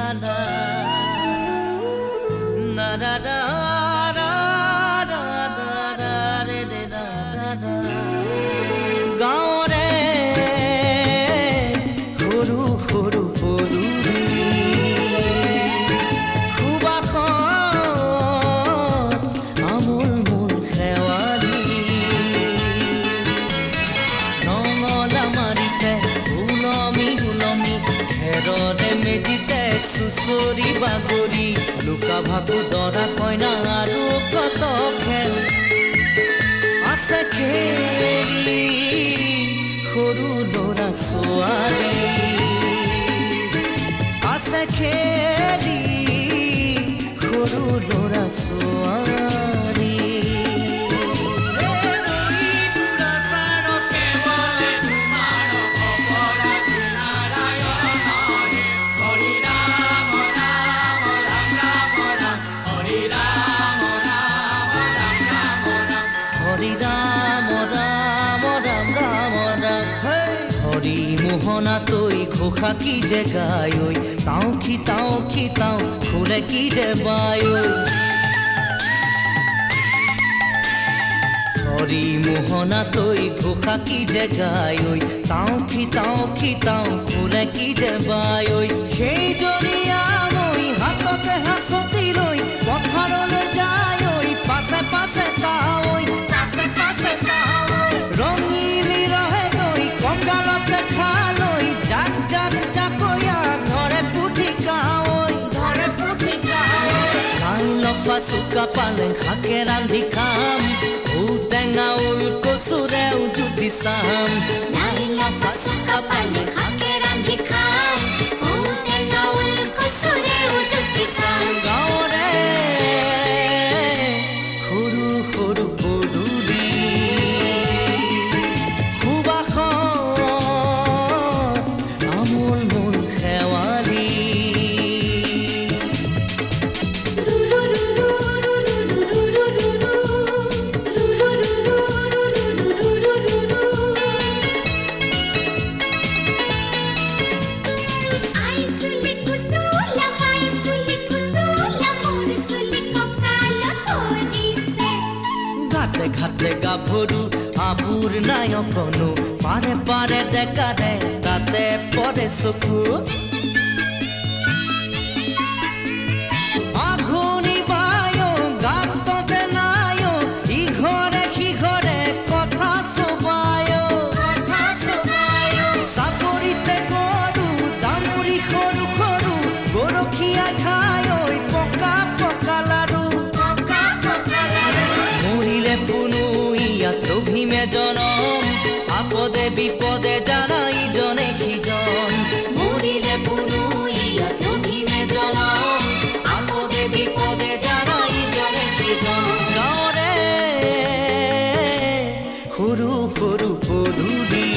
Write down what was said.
ঠিকানা না ৰা ৰা ৰা ৰা ৰা ৰে ৰে ৰা ৰা ৰা গাঁৱৰে সৰু সৰু পদূলি সুবাসত আমোল মোল শেৱালি নঙলা মাৰিতে উলমি উলমি ঘেৰৰে মেজিতে চুচৰি বাগৰি লুকা ভাকু দৰা কইনা আৰু কত খেল আছে খেলি সৰু ল'ৰা ছোৱালী আছে খেলি সৰু ল'ৰা ছোৱালী হৰি মোহনা তৈ ঘোষা কি যে গায় তাও খিতাও খুলে কি যে বায় হৰি মোহনা তৈ ঘোষা কি যে গায় তাও খিতাও খুলে কি যে বায় সেই জৰিয়া মই হাততে হাঁচতি লৈ পথাৰলৈ যায় পাছে পাছে ৰঙিলি ৰহে তৈ কঁকালতে খালৈ জাক জাক জাকৈয়া ধৰে পুঠি কাৱৈ লাই লফা চুকা পালেং শাকে ৰান্ধি খাম ঔটেঙা ওল কচুৰেও জুতি চাম লাই লফা চুকা পালেং শাকে ৰান্ধি খাম ঔটেঙা ওল কচুৰেও জুতি চাম গাঁৱৰে সৰু সৰু পদূলি ঘাটে গাভৰু আবুৰ নাই অকনো পাৰে পাৰে ডেকাৰে তাতে পৰে চকু আঘোণি বায় গাততে নাই ইঘৰে সিঘৰে কথা চবায় চাপৰিতে গৰু দামুৰি সৰু সৰু গৰখীয়া খায় পকা পকা লাৰু লোভিমে জনম আপদে বিপদে জানা ইজনে সিজন মৰিলে পুনু ইয়াত লোভিমে জনম আপদে বিপদে জানা ইজনে সিজন গাঁৱৰে সৰু সৰু পদূলি